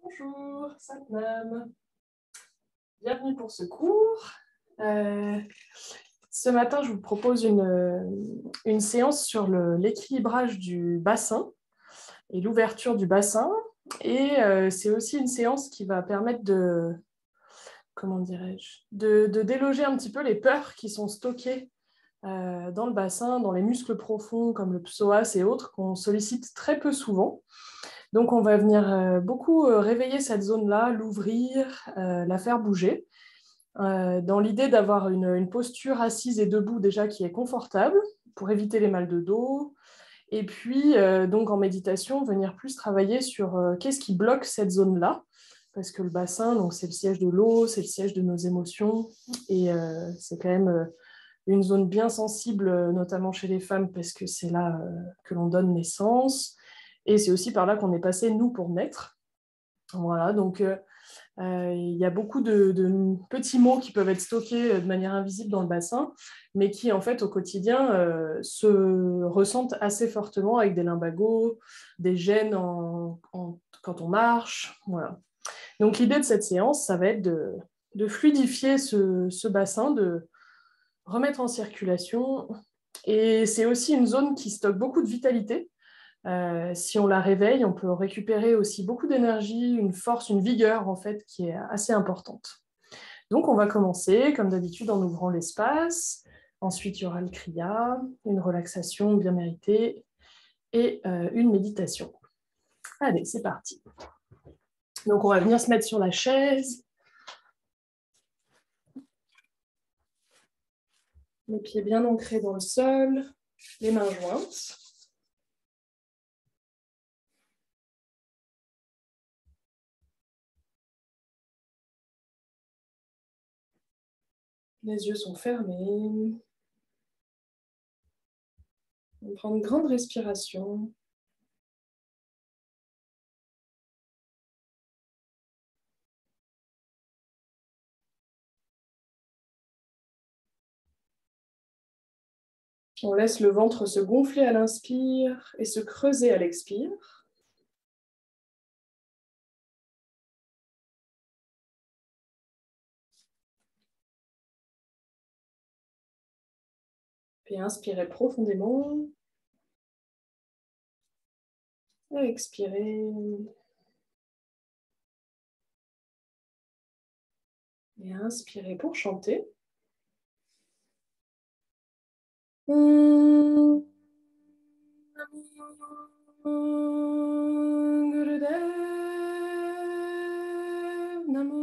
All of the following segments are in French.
Bonjour, Satnam. Bienvenue pour ce cours. Ce matin, je vous propose une séance sur l'équilibrage du bassin et l'ouverture du bassin. Et c'est aussi une séance qui va permettre comment dirais-je, de déloger un petit peu les peurs qui sont stockées dans le bassin, dans les muscles profonds comme le psoas et autres qu'on sollicite très peu souvent. Donc, on va venir beaucoup réveiller cette zone-là, l'ouvrir, la faire bouger, dans l'idée d'avoir une posture assise et debout déjà qui est confortable pour éviter les mal de dos. Et puis, donc en méditation, venir plus travailler sur qu'est-ce qui bloque cette zone-là. Parce que le bassin, donc, c'est le siège de l'eau, c'est le siège de nos émotions. Et c'est quand même une zone bien sensible, notamment chez les femmes, parce que c'est là que l'on donne naissance. Et c'est aussi par là qu'on est passé, nous, pour naître. Voilà, donc il y a beaucoup de petits mots qui peuvent être stockés de manière invisible dans le bassin, mais qui, en fait, au quotidien, se ressentent assez fortement avec des lumbagos, des gènes quand on marche. Voilà. Donc, l'idée de cette séance, ça va être de fluidifier ce bassin, de remettre en circulation. Et c'est aussi une zone qui stocke beaucoup de vitalité. Si on la réveille, on peut récupérer aussi beaucoup d'énergie, une force, une vigueur en fait qui est assez importante. Donc on va commencer comme d'habitude en ouvrant l'espace. Ensuite il y aura le kriya, une relaxation bien méritée et une méditation. Allez, c'est parti. Donc on va venir se mettre sur la chaise. Les pieds bien ancrés dans le sol, les mains jointes. Les yeux sont fermés. On prend une grande respiration. On laisse le ventre se gonfler à l'inspire et se creuser à l'expire. Puis inspirez profondément. Et expirez. Et inspirez pour chanter. Gurudev Namo.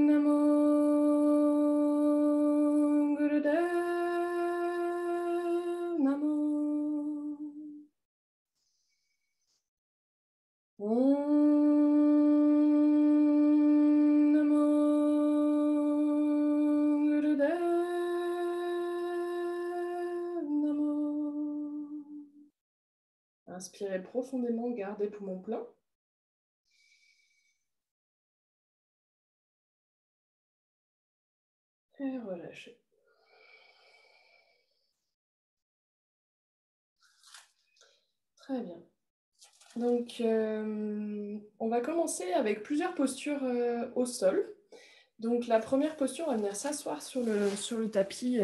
Namo Gurudev Namo. Namo Gurudev Namo. Inspirez profondément, gardez poumon plein. Et relâchez. Très bien. Donc, on va commencer avec plusieurs postures au sol. Donc, la première posture, on va venir s'asseoir sur le tapis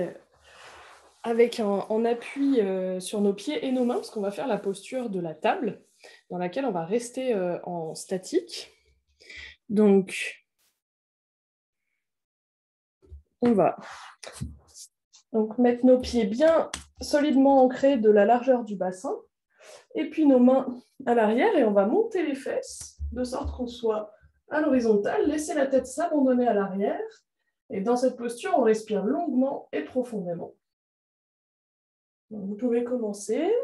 avec en appui sur nos pieds et nos mains, parce qu'on va faire la posture de la table, dans laquelle on va rester en statique. Donc, on va mettre nos pieds bien solidement ancrés de la largeur du bassin, et puis nos mains à l'arrière, et on va monter les fesses, de sorte qu'on soit à l'horizontale, laisser la tête s'abandonner à l'arrière, et dans cette posture, on respire longuement et profondément. Donc, vous pouvez commencer.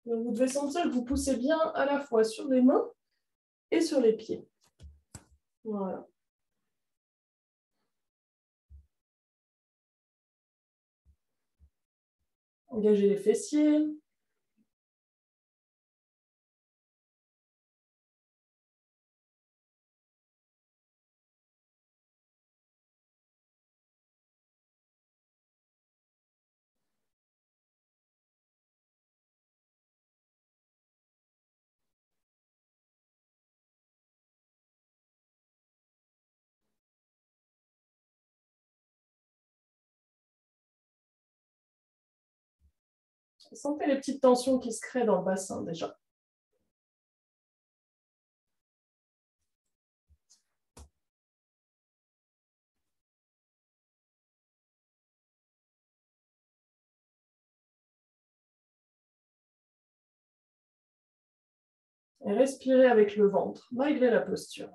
Donc, vous devez sentir que vous poussez bien à la fois sur les mains et sur les pieds. Voilà. Engagez les fessiers. Sentez les petites tensions qui se créent dans le bassin déjà. Et respirez avec le ventre, malgré la posture.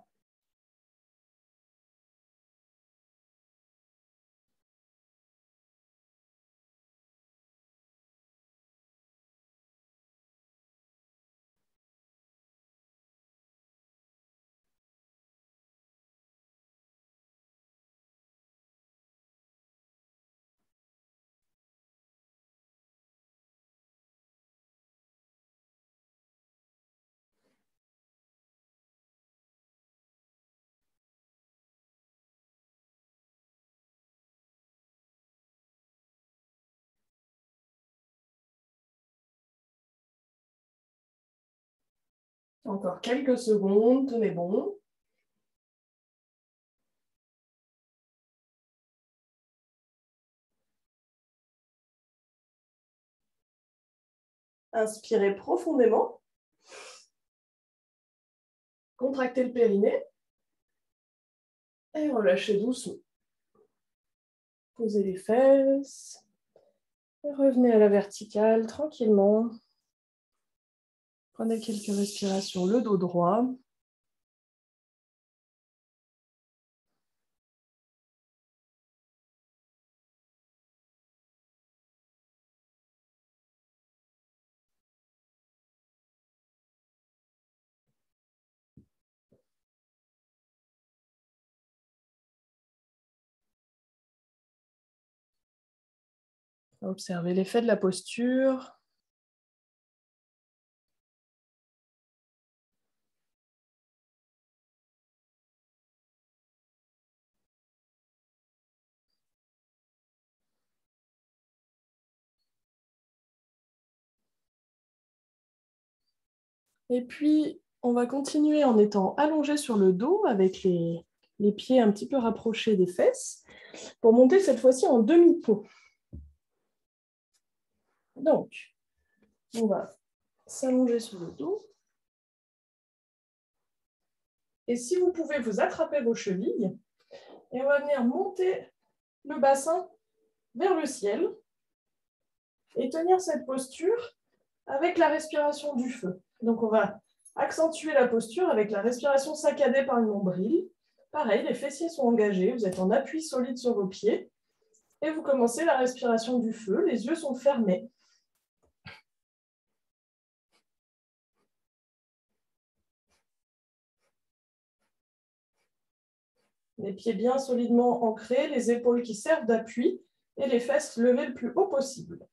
Encore quelques secondes, tenez bon. Inspirez profondément. Contractez le périnée. Et relâchez doucement. Posez les fesses. Et revenez à la verticale tranquillement. Prenez quelques respirations, le dos droit. Observez l'effet de la posture. Et puis, on va continuer en étant allongé sur le dos avec les pieds un petit peu rapprochés des fesses pour monter cette fois-ci en demi-pot. Donc, on va s'allonger sur le dos. Et si vous pouvez, vous attraper vos chevilles et on va venir monter le bassin vers le ciel et tenir cette posture avec la respiration du feu. Donc, on va accentuer la posture avec la respiration saccadée par le nombril. Pareil, les fessiers sont engagés, vous êtes en appui solide sur vos pieds et vous commencez la respiration du feu, les yeux sont fermés. Les pieds bien solidement ancrés, les épaules qui servent d'appui et les fesses levées le plus haut possible.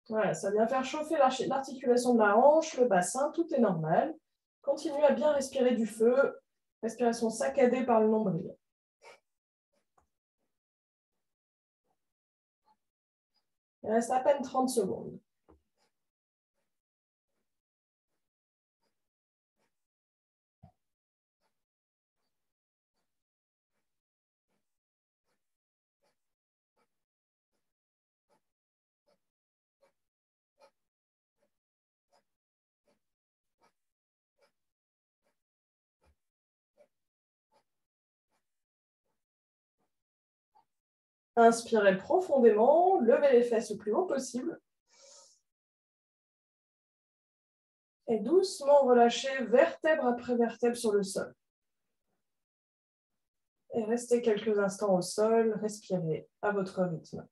Voilà, ça vient faire chauffer l'articulation de la hanche, le bassin, tout est normal. Continuez à bien respirer du feu, respiration saccadée par le nombril. Il reste à peine 30 secondes. Inspirez profondément, levez les fesses le plus haut possible. Et doucement relâchez vertèbre après vertèbre sur le sol. Et restez quelques instants au sol, respirez à votre rythme.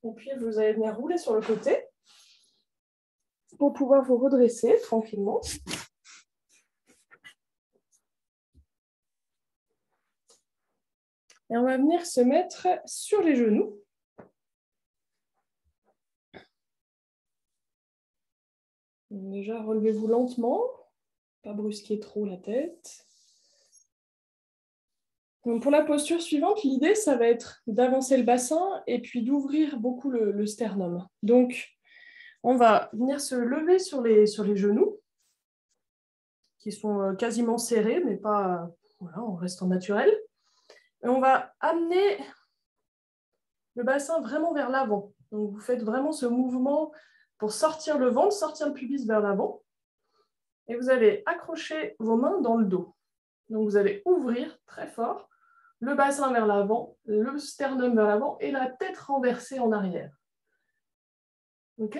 Et puis, vous allez venir rouler sur le côté pour pouvoir vous redresser tranquillement. Et on va venir se mettre sur les genoux. Déjà, relevez-vous lentement, pas brusquer trop la tête. Donc pour la posture suivante, l'idée, ça va être d'avancer le bassin et puis d'ouvrir beaucoup le sternum. Donc, on va venir se lever sur les genoux, qui sont quasiment serrés, mais pas, voilà, on reste en naturel. Et on va amener le bassin vraiment vers l'avant. Donc, vous faites vraiment ce mouvement pour sortir le ventre, sortir le pubis vers l'avant. Et vous allez accrocher vos mains dans le dos. Donc, vous allez ouvrir très fort le bassin vers l'avant, le sternum vers l'avant et la tête renversée en arrière. OK?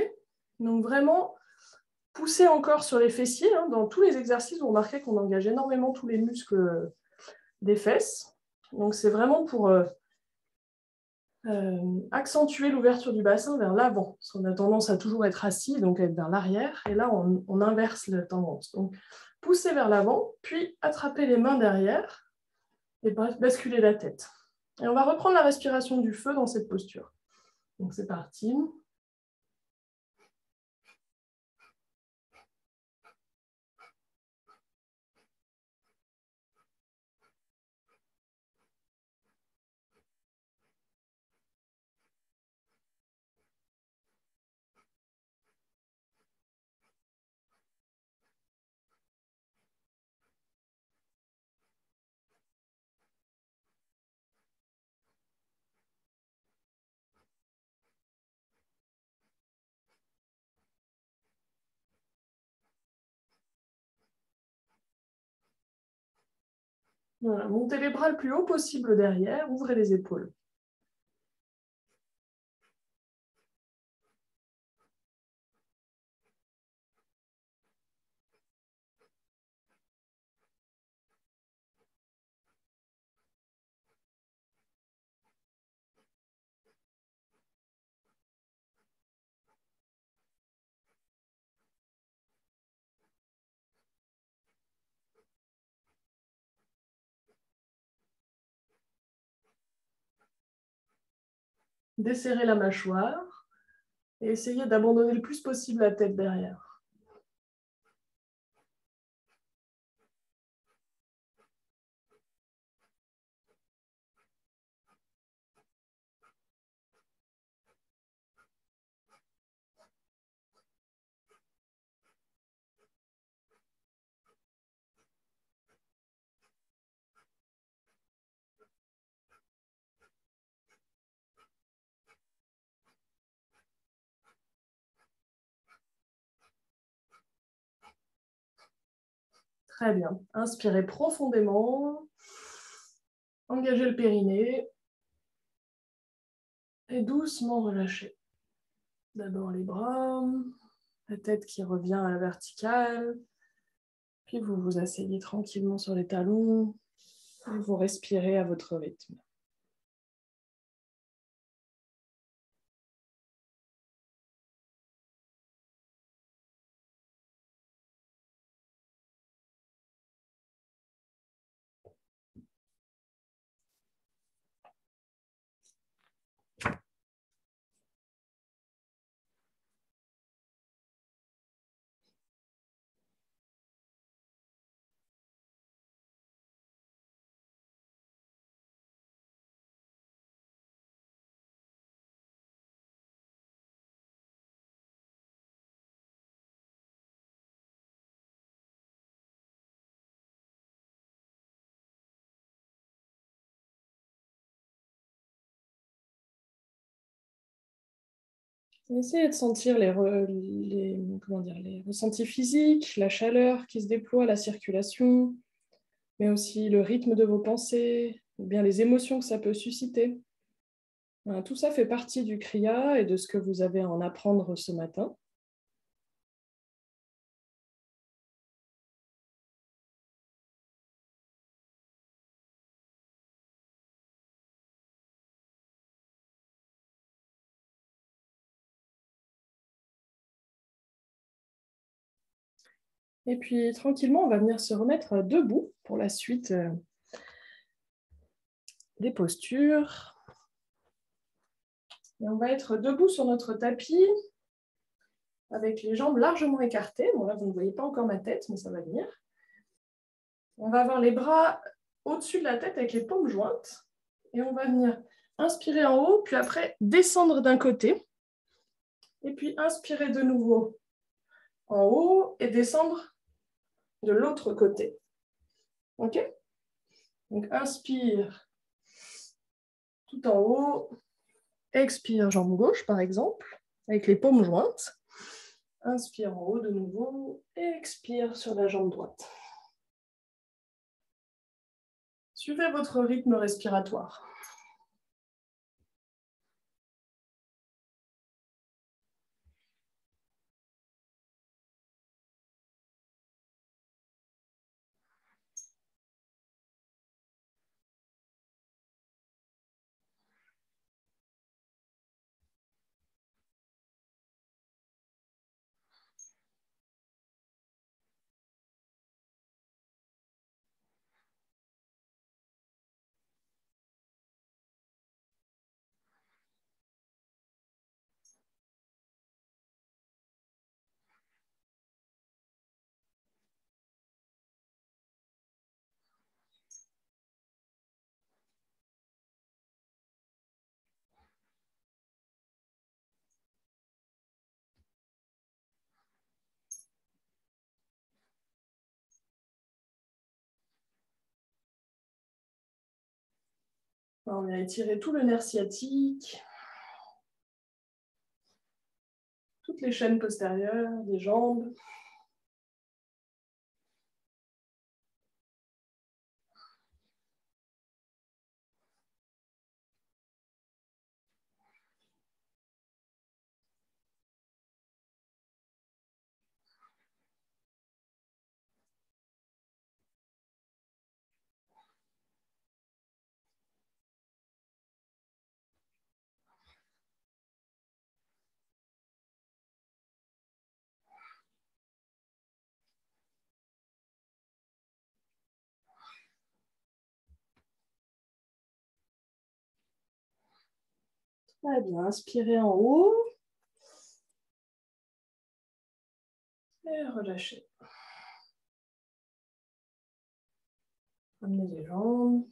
Donc, vraiment, poussez encore sur les fessiers. Dans tous les exercices, vous remarquez qu'on engage énormément tous les muscles des fesses. Donc, c'est vraiment pour accentuer l'ouverture du bassin vers l'avant. Parce qu'on a tendance à toujours être assis, donc être vers l'arrière. Et là, on inverse la tendance. Donc, poussez vers l'avant, puis attrapez les mains derrière et basculer la tête. Et on va reprendre la respiration du feu dans cette posture. Donc, c'est parti. Voilà, montez les bras le plus haut possible derrière, ouvrez les épaules. Desserrez la mâchoire et essayez d'abandonner le plus possible la tête derrière. Très bien. Inspirez profondément. Engagez le périnée. Et doucement relâchez. D'abord les bras, la tête qui revient à la verticale. Puis vous vous asseyez tranquillement sur les talons. Et vous respirez à votre rythme. Essayez de sentir les ressentis physiques, la chaleur qui se déploie, la circulation, mais aussi le rythme de vos pensées, ou bien les émotions que ça peut susciter. Voilà, tout ça fait partie du Kriya et de ce que vous avez à en apprendre ce matin. Et puis, tranquillement, on va venir se remettre debout pour la suite des postures. Et on va être debout sur notre tapis avec les jambes largement écartées. Bon, là, vous ne voyez pas encore ma tête, mais ça va venir. On va avoir les bras au-dessus de la tête avec les paumes jointes. Et on va venir inspirer en haut, puis après descendre d'un côté. Et puis inspirer de nouveau en haut et descendre de l'autre côté. OK? Donc, inspire tout en haut. Expire, jambe gauche, par exemple, avec les paumes jointes. Inspire en haut de nouveau. Et expire sur la jambe droite. Suivez votre rythme respiratoire. On va étirer tout le nerf sciatique, toutes les chaînes postérieures des jambes. Très bien, inspirez en haut. Et relâchez. Amenez les jambes. Vous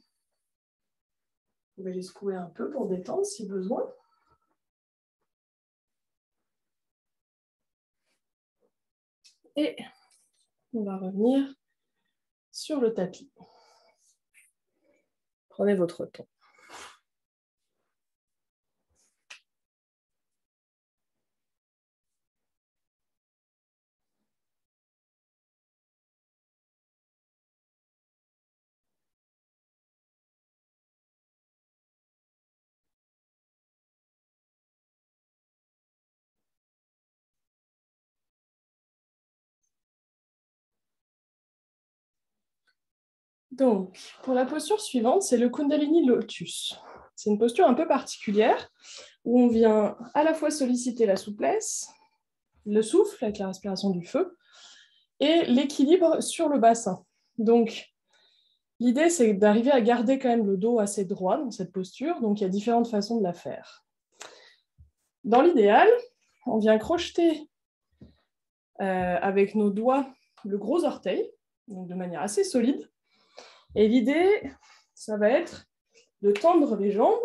pouvez les secouer un peu pour détendre si besoin. Et on va revenir sur le tapis. Prenez votre temps. Donc, pour la posture suivante, c'est le Kundalini Lotus. C'est une posture un peu particulière où on vient à la fois solliciter la souplesse, le souffle avec la respiration du feu et l'équilibre sur le bassin. Donc, l'idée, c'est d'arriver à garder quand même le dos assez droit dans cette posture. Donc, il y a différentes façons de la faire. Dans l'idéal, on vient crocheter avec nos doigts le gros orteil, donc de manière assez solide. Et l'idée, ça va être de tendre les jambes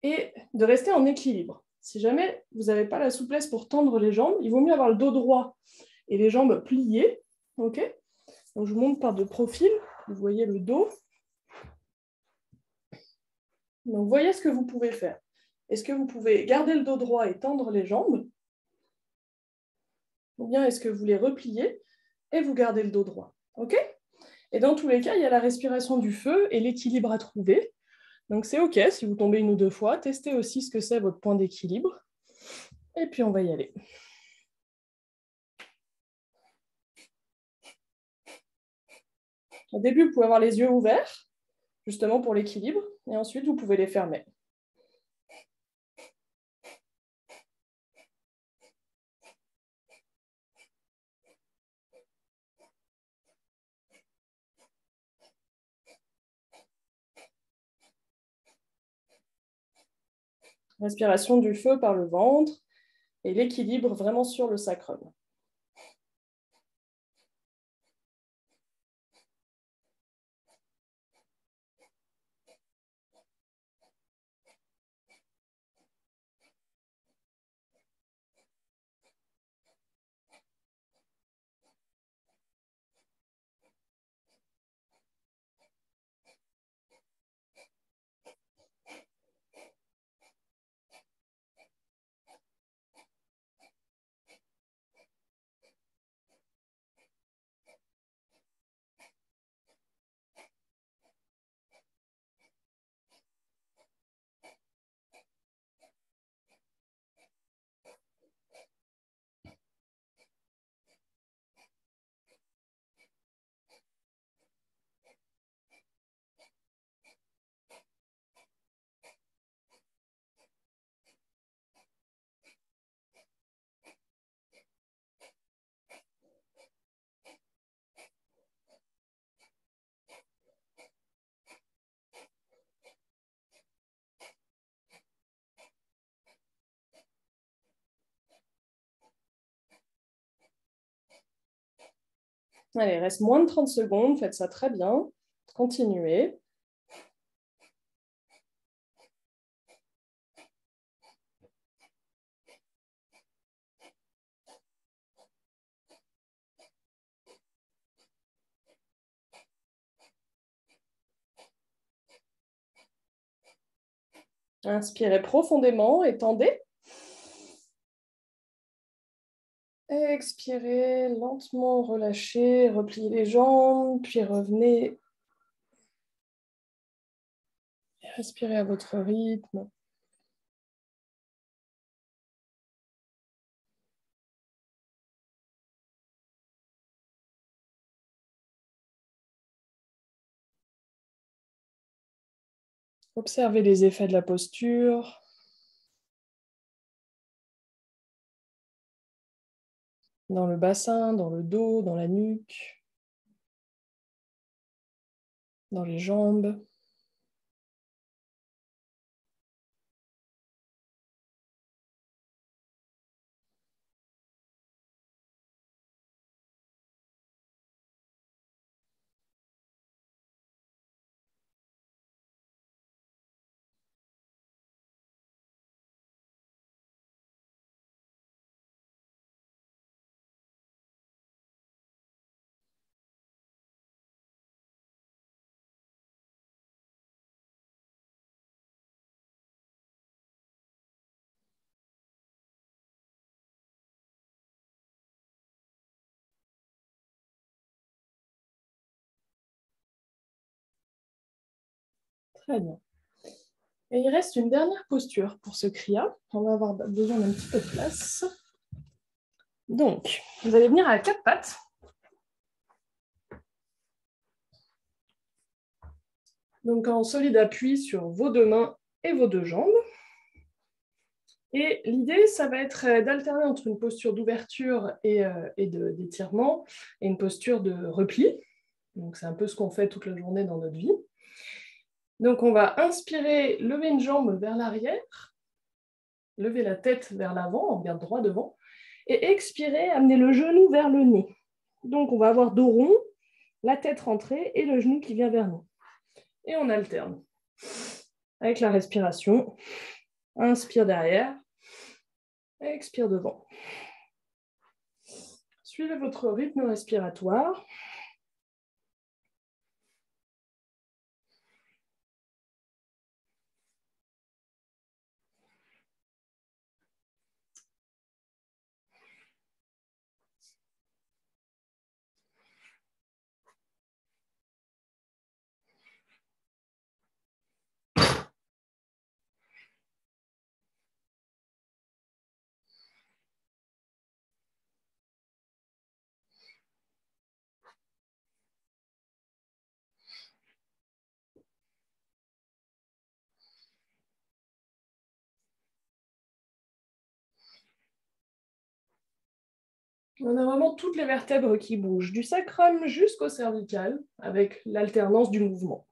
et de rester en équilibre. Si jamais vous n'avez pas la souplesse pour tendre les jambes, il vaut mieux avoir le dos droit et les jambes pliées. Okay, donc je monte par de profil, vous voyez le dos. Donc voyez ce que vous pouvez faire. Est-ce que vous pouvez garder le dos droit et tendre les jambes? Ou bien est-ce que vous les repliez et vous gardez le dos droit? OK? Et dans tous les cas, il y a la respiration du feu et l'équilibre à trouver. Donc c'est OK si vous tombez 1 ou 2 fois. Testez aussi ce que c'est votre point d'équilibre. Et puis on va y aller. Au début, vous pouvez avoir les yeux ouverts, justement pour l'équilibre. Et ensuite, vous pouvez les fermer. Respiration du feu par le ventre et l'équilibre vraiment sur le sacrum. Allez, il reste moins de 30 secondes, faites ça très bien. Continuez. Inspirez profondément, étendez. Expirez, lentement relâchez, repliez les jambes, puis revenez. Respirez à votre rythme. Observez les effets de la posture. Dans le bassin, dans le dos, dans la nuque, dans les jambes. Très bien. Et il reste une dernière posture pour ce kriya. On va avoir besoin d'un petit peu de place. Donc, vous allez venir à 4 pattes. Donc, en solide appui sur vos 2 mains et vos 2 jambes. Et l'idée, ça va être d'alterner entre une posture d'ouverture et d'étirement et une posture de repli. Donc, c'est un peu ce qu'on fait toute la journée dans notre vie. Donc, on va inspirer, lever une jambe vers l'arrière, lever la tête vers l'avant, on regarde droit devant, et expirer, amener le genou vers le nez. Donc, on va avoir dos rond, la tête rentrée et le genou qui vient vers nous. Et on alterne avec la respiration. Inspire derrière, expire devant. Suivez votre rythme respiratoire. On a vraiment toutes les vertèbres qui bougent, du sacrum jusqu'au cervical, avec l'alternance du mouvement.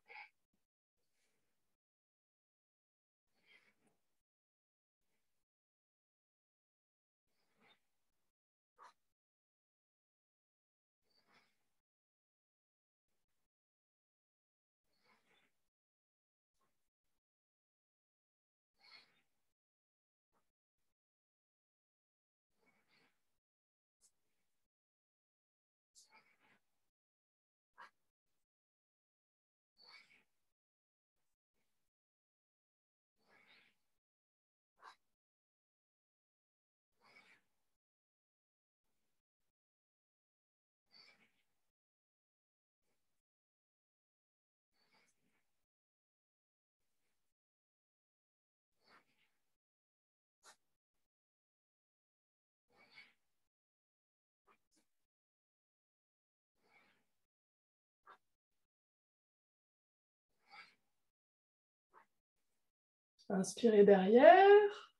Inspirez derrière.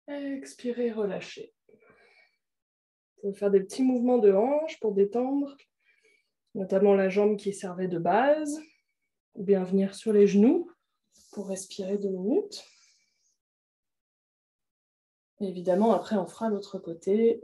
Expirez, relâchez. Vous pouvez faire des petits mouvements de hanche pour détendre, notamment la jambe qui servait de base, ou bien venir sur les genoux pour respirer 2 minutes. Et évidemment, après, on fera l'autre côté.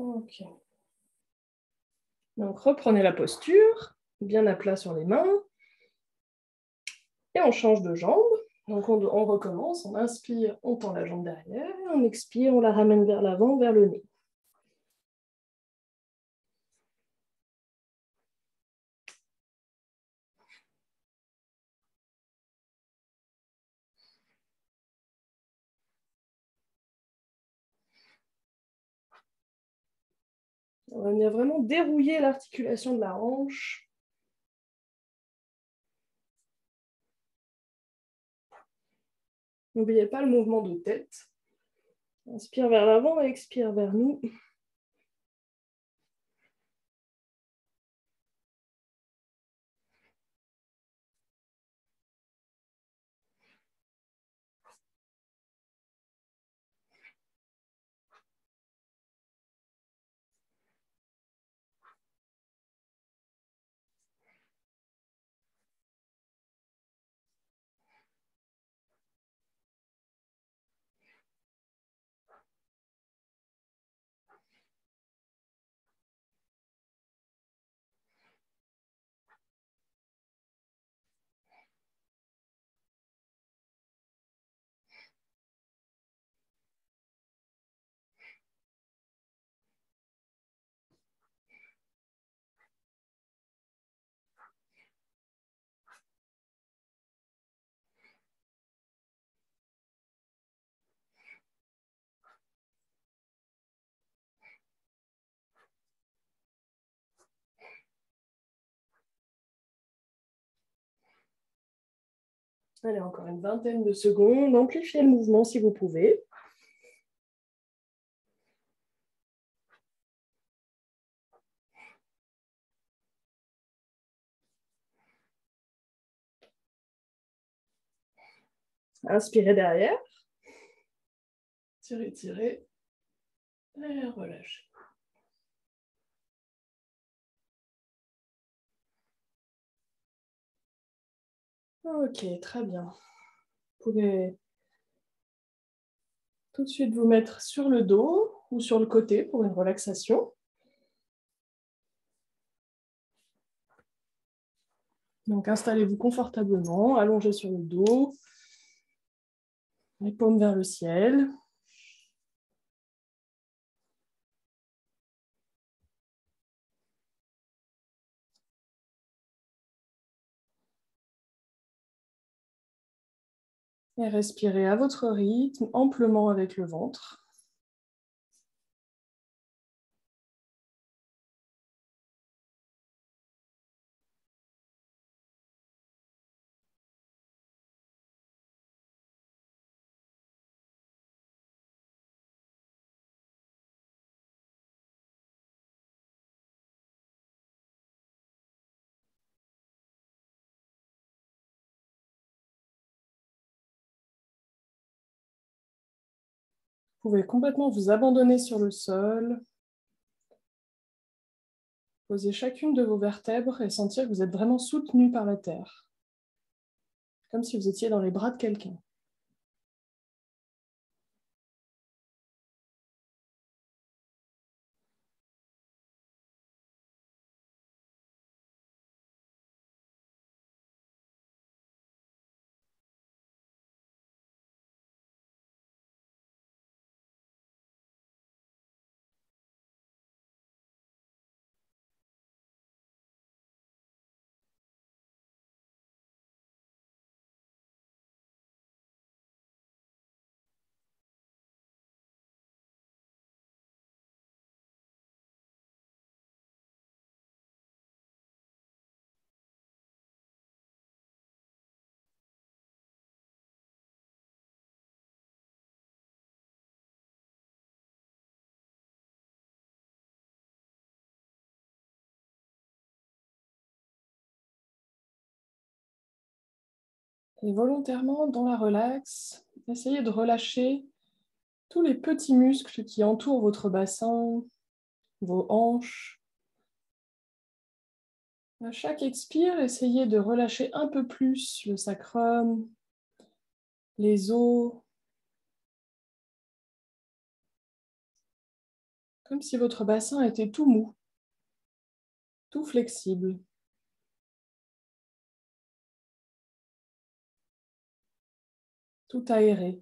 Ok. Donc, reprenez la posture, bien à plat sur les mains. Et on change de jambe. Donc, on recommence. On inspire, on tend la jambe derrière. On expire, on la ramène vers l'avant, vers le nez. On va venir vraiment dérouiller l'articulation de la hanche. N'oubliez pas le mouvement de tête. Inspire vers l'avant et expire vers nous. Allez, encore une vingtaine de secondes. Amplifiez le mouvement si vous pouvez. Inspirez derrière. Tirez, tirez. Et relâchez. Ok, très bien. Vous pouvez tout de suite vous mettre sur le dos ou sur le côté pour une relaxation. Donc installez-vous confortablement, allongez sur le dos, les paumes vers le ciel. Et respirez à votre rythme, amplement avec le ventre. Vous pouvez complètement vous abandonner sur le sol, poser chacune de vos vertèbres et sentir que vous êtes vraiment soutenu par la terre, comme si vous étiez dans les bras de quelqu'un. Et volontairement, dans la relaxe, essayez de relâcher tous les petits muscles qui entourent votre bassin, vos hanches. À chaque expire, essayez de relâcher un peu plus le sacrum, les os, comme si votre bassin était tout mou, tout flexible. Tout aéré.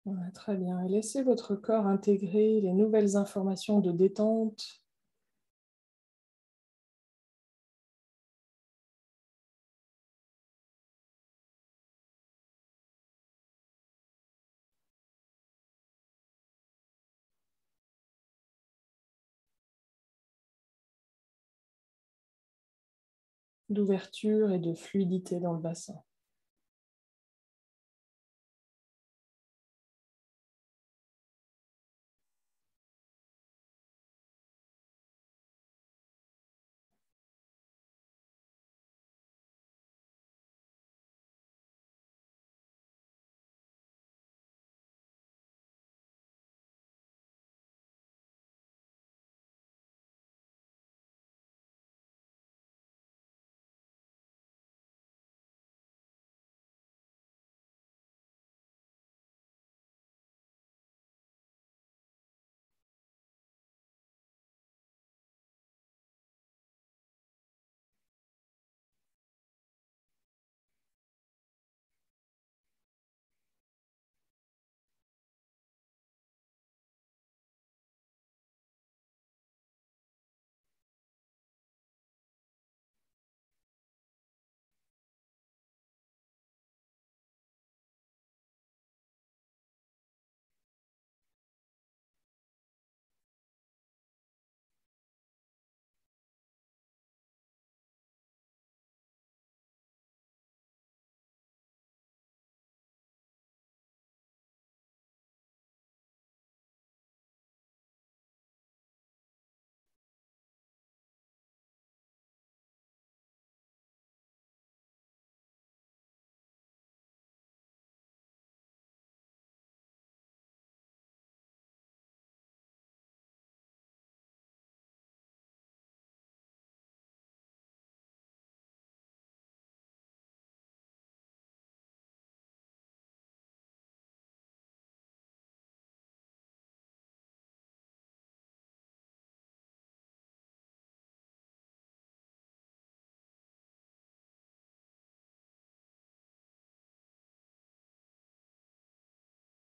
Voilà, très bien. Et laissez votre corps intégrer les nouvelles informations de détente. D'ouverture et de fluidité dans le bassin.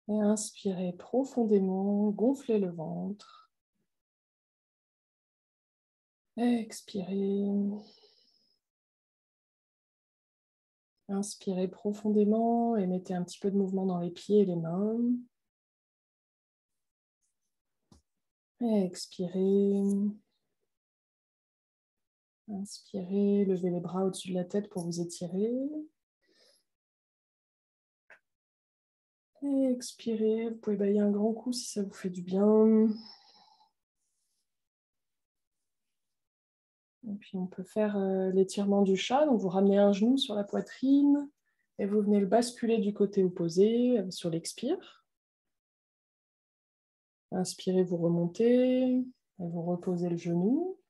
Et inspirez profondément, gonflez le ventre. Expirez. Inspirez profondément et mettez un petit peu de mouvement dans les pieds et les mains. Expirez. Inspirez, levez les bras au-dessus de la tête pour vous étirer. Expirez, vous pouvez bailler un grand coup si ça vous fait du bien. Et puis on peut faire l'étirement du chat. Donc vous ramenez un genou sur la poitrine et vous venez le basculer du côté opposé sur l'expire. Inspirez, vous remontez et vous reposez le genou.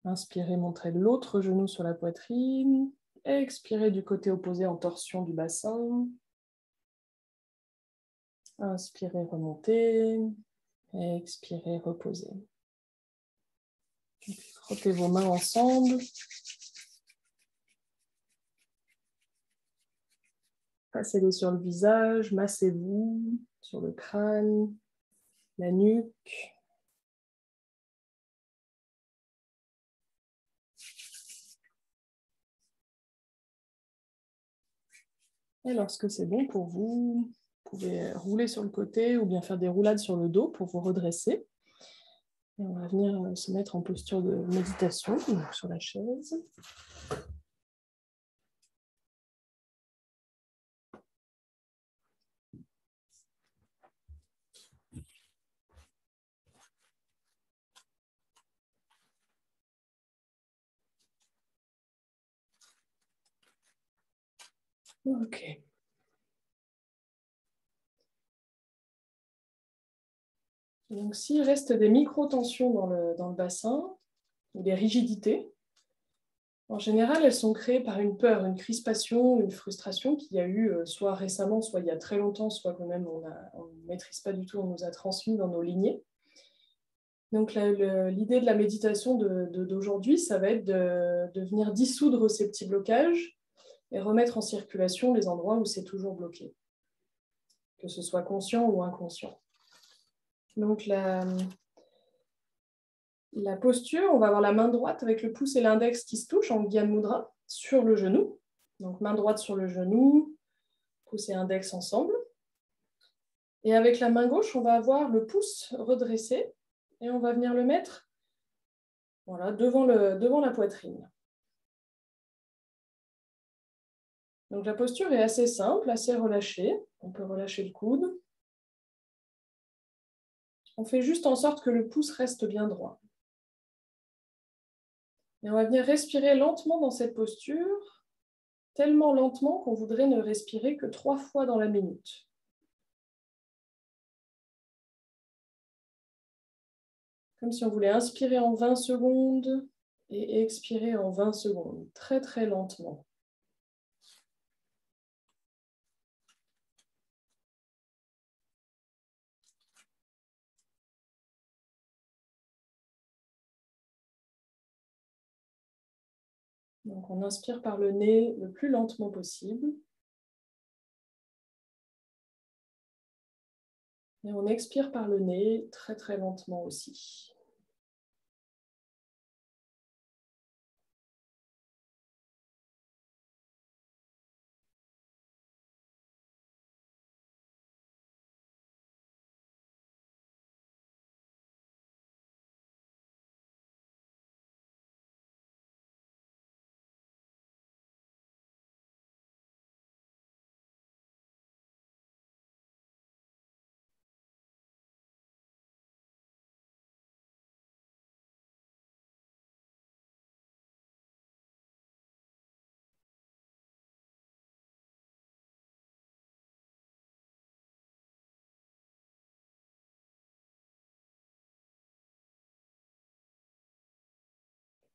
Inspirez, montrez l'autre genou sur la poitrine. Expirez du côté opposé en torsion du bassin. Inspirez, remontez. Expirez, reposez. Puis frottez vos mains ensemble. Passez-les sur le visage, massez-vous sur le crâne, la nuque. Et lorsque c'est bon pour vous, vous pouvez rouler sur le côté ou bien faire des roulades sur le dos pour vous redresser. Et on va venir se mettre en posture de méditation, donc sur la chaise. Ok. Donc s'il reste des micro-tensions dans le bassin, ou des rigidités, en général, elles sont créées par une peur, une crispation, une frustration qu'il y a eu soit récemment, soit il y a très longtemps, soit quand même on ne maîtrise pas du tout, on nous a transmis dans nos lignées. Donc l'idée de la méditation d'aujourd'hui, ça va être de venir dissoudre ces petits blocages et remettre en circulation les endroits où c'est toujours bloqué, que ce soit conscient ou inconscient. Donc la posture, on va avoir la main droite avec le pouce et l'index qui se touchent en Gyan Mudra sur le genou. Donc main droite sur le genou, pouce et index ensemble. Et avec la main gauche, on va avoir le pouce redressé et on va venir le mettre voilà, devant la poitrine. Donc la posture est assez simple, assez relâchée. On peut relâcher le coude. On fait juste en sorte que le pouce reste bien droit. Et on va venir respirer lentement dans cette posture, tellement lentement qu'on voudrait ne respirer que 3 fois dans la minute. Comme si on voulait inspirer en 20 secondes et expirer en 20 secondes, très très lentement. Donc on inspire par le nez le plus lentement possible. Et on expire par le nez très très lentement aussi.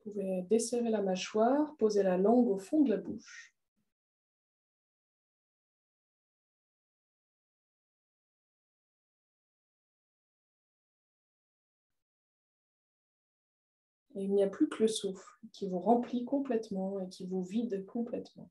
Vous pouvez desserrer la mâchoire, poser la langue au fond de la bouche. Et il n'y a plus que le souffle qui vous remplit complètement et qui vous vide complètement.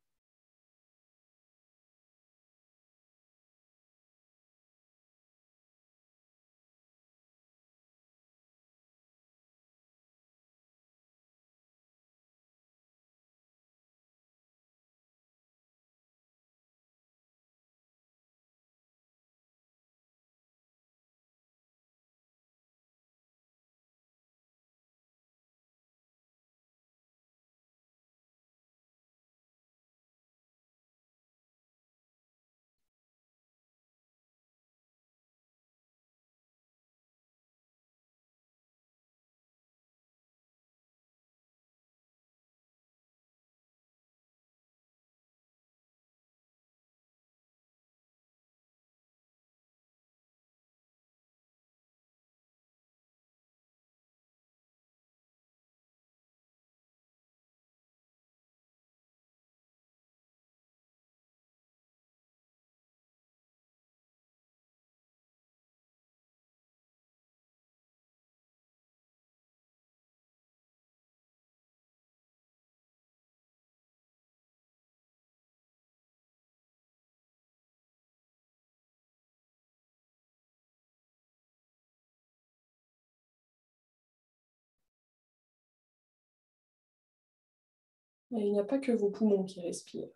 Et il n'y a pas que vos poumons qui respirent.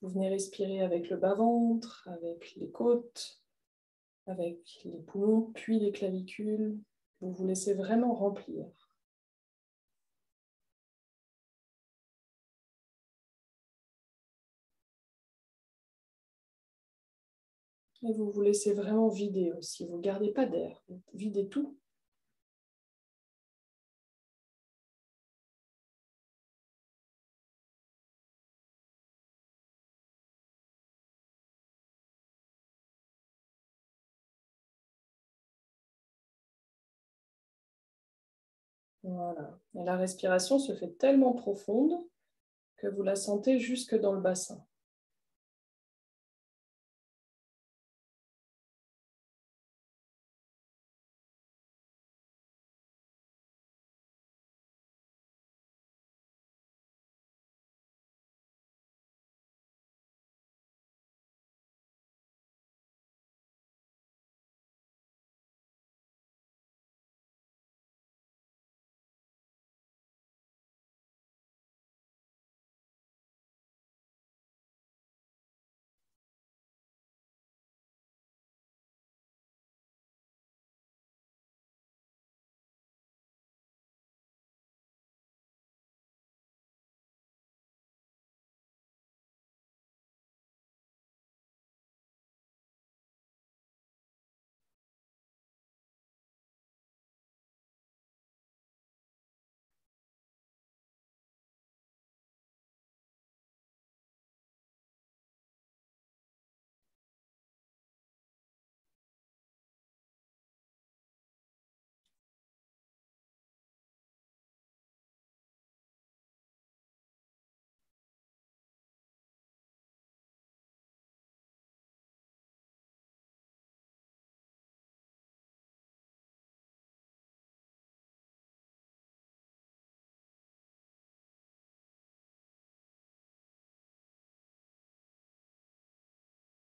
Vous venez respirer avec le bas-ventre, avec les côtes, avec les poumons, puis les clavicules. Vous vous laissez vraiment remplir. Et vous vous laissez vraiment vider aussi. Vous ne gardez pas d'air. Vous videz tout. Voilà. Et la respiration se fait tellement profonde que vous la sentez jusque dans le bassin.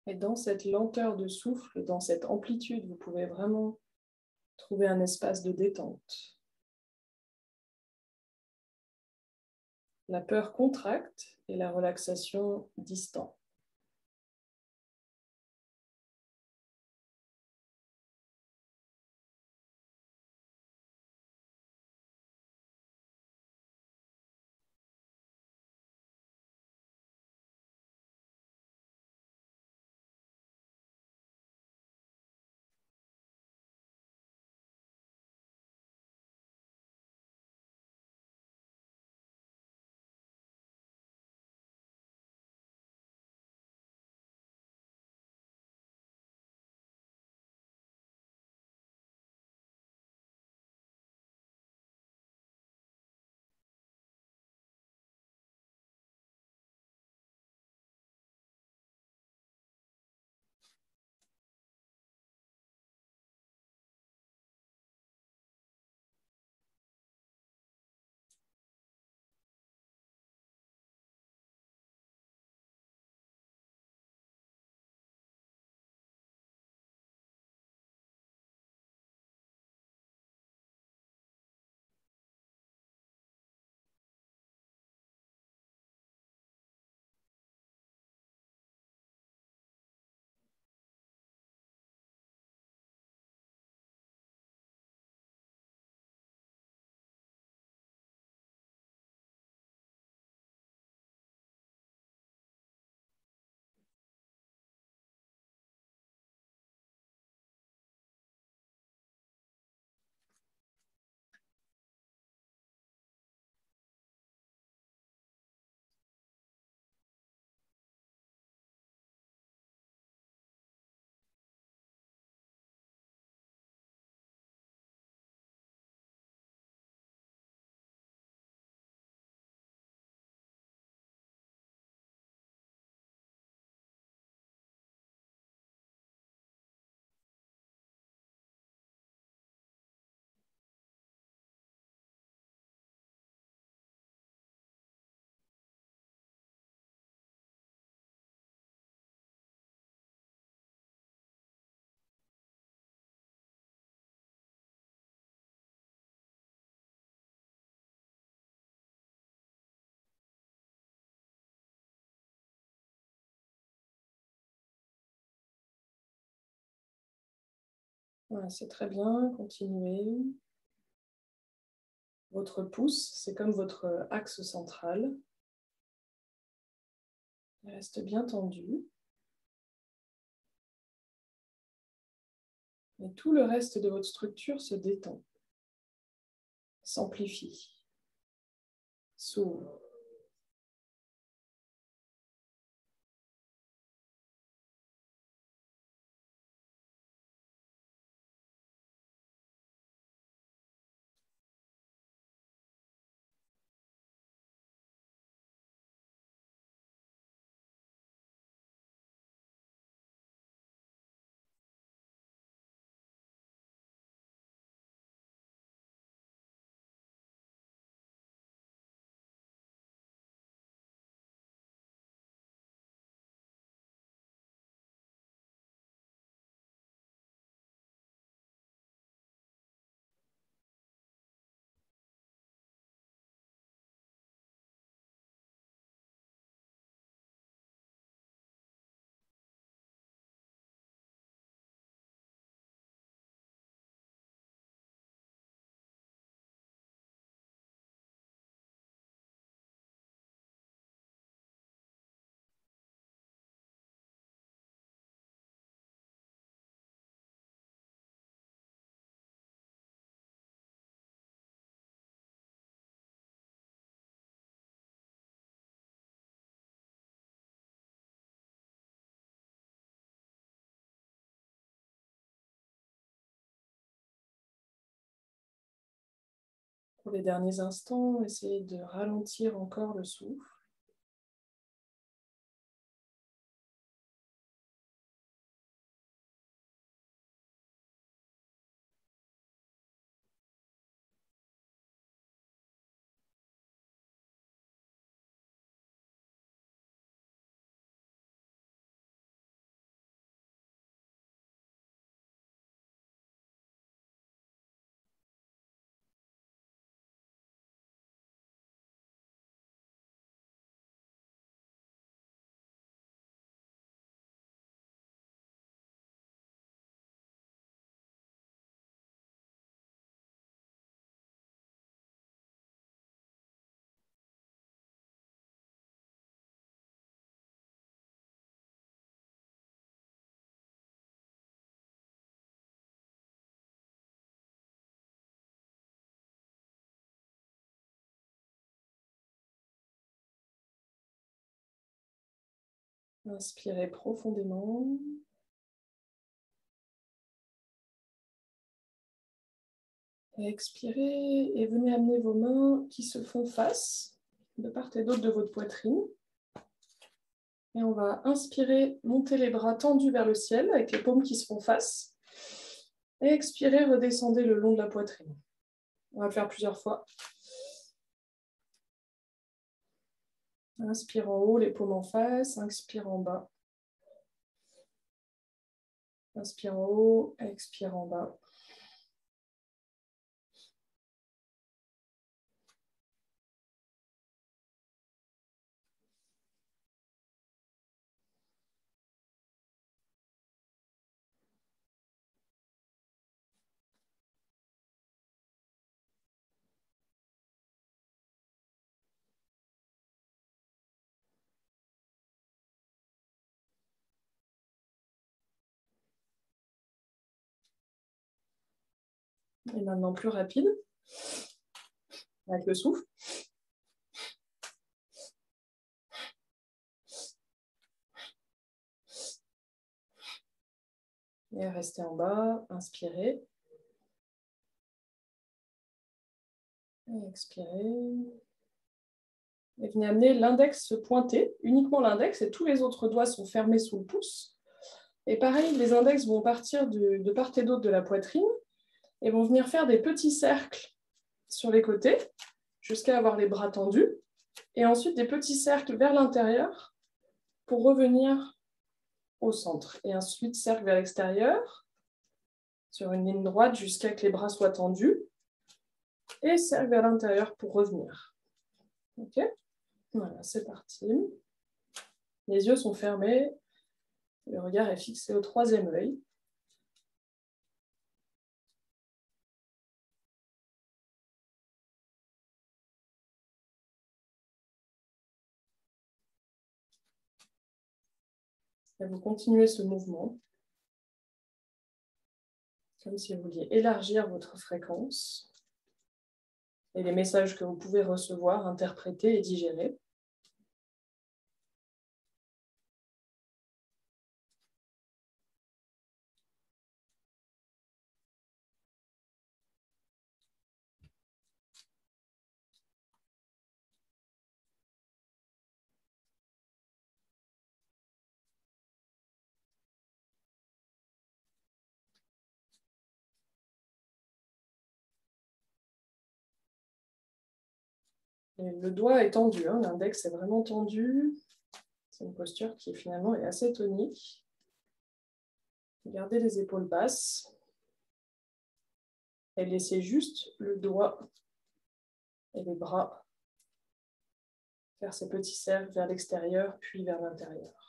Et dans cette lenteur de souffle, dans cette amplitude, vous pouvez vraiment trouver un espace de détente. La peur contracte et la relaxation distend. Voilà, c'est très bien, continuez. Votre pouce, c'est comme votre axe central. Il reste bien tendu. Et tout le reste de votre structure se détend, s'amplifie, s'ouvre. Pour les derniers instants, essayez de ralentir encore le souffle. Inspirez profondément. Expirez et venez amener vos mains qui se font face de part et d'autre de votre poitrine. Et on va inspirer, monter les bras tendus vers le ciel avec les paumes qui se font face. Et expirez, redescendez le long de la poitrine. On va le faire plusieurs fois. Inspire en haut, les paumes en face. Inspire en bas. Inspire en haut, expire en bas. Et maintenant plus rapide, avec le souffle. Et restez en bas, inspirez. Et expirez. Et venez amener l'index pointé, uniquement l'index, et tous les autres doigts sont fermés sous le pouce. Et pareil, les index vont partir de part et d'autre de la poitrine et vont venir faire des petits cercles sur les côtés jusqu'à avoir les bras tendus. Et ensuite, des petits cercles vers l'intérieur pour revenir au centre. Et ensuite, cercle vers l'extérieur sur une ligne droite jusqu'à ce que les bras soient tendus. Et cercle vers l'intérieur pour revenir. Ok ? Voilà, c'est parti. Les yeux sont fermés. Le regard est fixé au troisième œil. Et vous continuez ce mouvement, comme si vous vouliez élargir votre fréquence et les messages que vous pouvez recevoir, interpréter et digérer. Et le doigt est tendu, hein, l'index est vraiment tendu. C'est une posture qui finalement est assez tonique. Gardez les épaules basses et laissez juste le doigt et les bras faire ces petits cercles vers l'extérieur puis vers l'intérieur.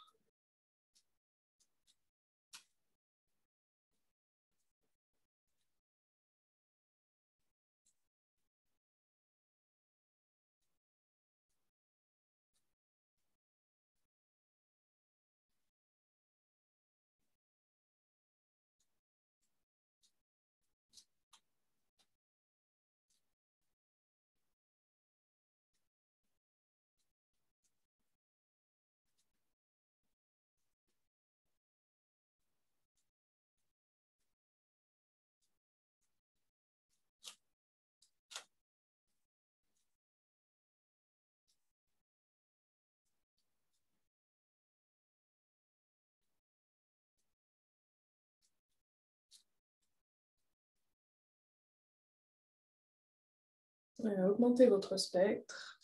Augmentez votre spectre.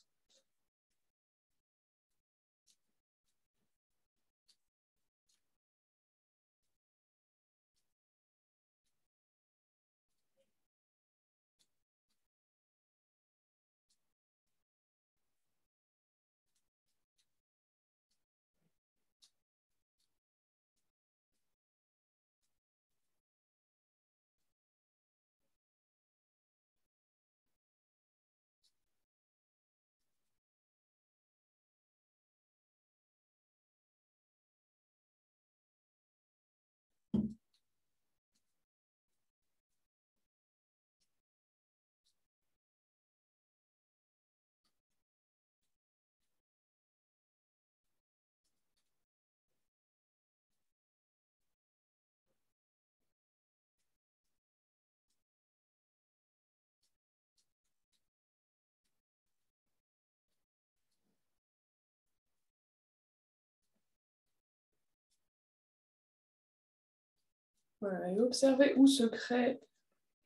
Voilà, et observez où se créent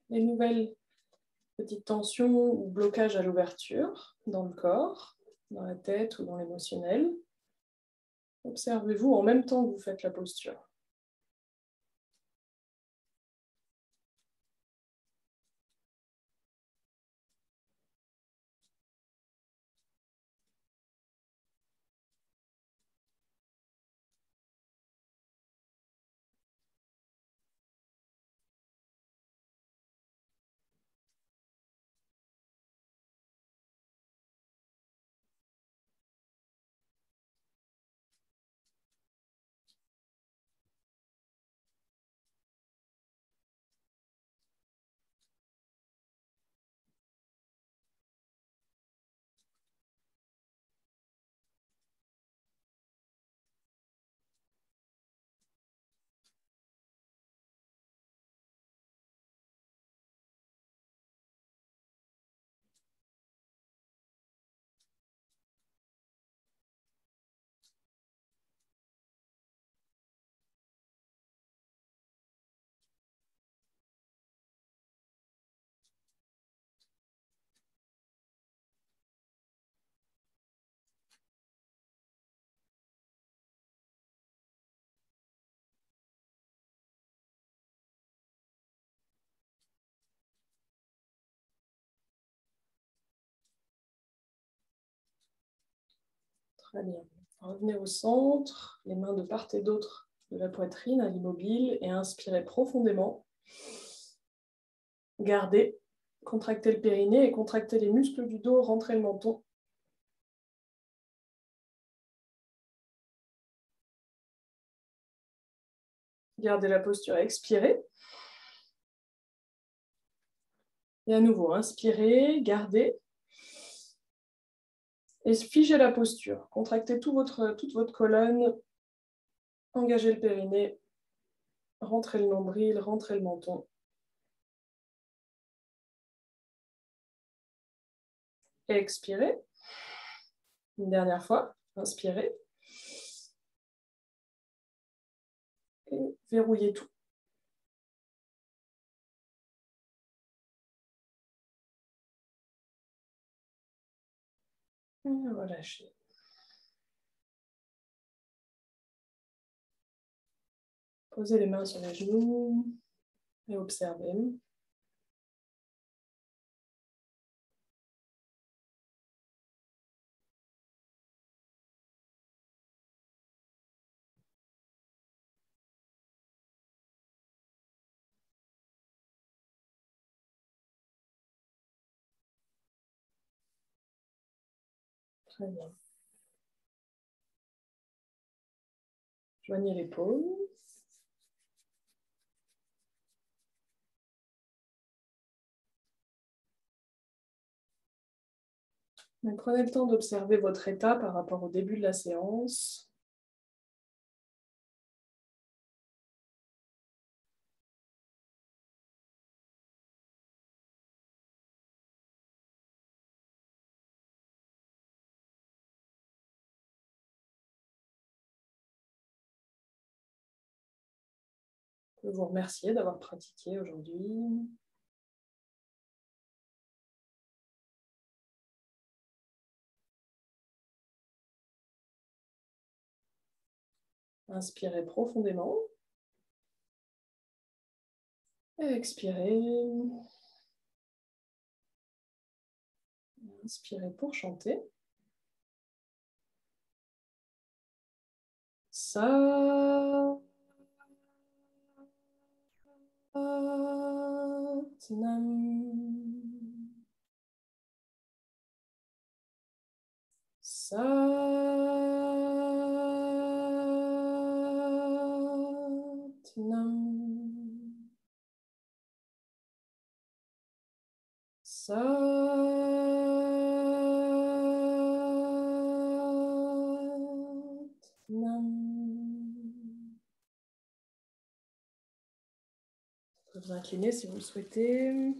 les nouvelles petites tensions ou blocages à l'ouverture dans le corps, dans la tête ou dans l'émotionnel. Observez-vous en même temps que vous faites la posture. Très bien. Revenez au centre, les mains de part et d'autre de la poitrine à l'immobile et inspirez profondément. Gardez, contractez le périnée et contractez les muscles du dos, rentrez le menton. Gardez la posture, expirez. Et à nouveau, inspirez, gardez. Et figez la posture. Contractez toute votre colonne. Engagez le périnée. Rentrez le nombril, rentrez le menton. Expirez. Une dernière fois, inspirez. Et verrouillez tout. Et relâchez. Posez les mains sur les genoux et observez. Très bien. Joignez l'épaule. Prenez le temps d'observer votre état par rapport au début de la séance. Je vous remercie d'avoir pratiqué aujourd'hui. Inspirez profondément. Et expirez. Inspirez pour chanter. Sa Nam. Sa Nam. Sa Nam. Vous pouvez vous incliner si vous le souhaitez.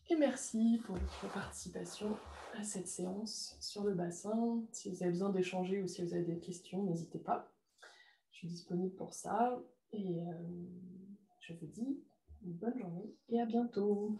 Et merci pour votre participation à cette séance sur le bassin. Si vous avez besoin d'échanger ou si vous avez des questions, n'hésitez pas. Je suis disponible pour ça. Et je vous dis une bonne journée et à bientôt.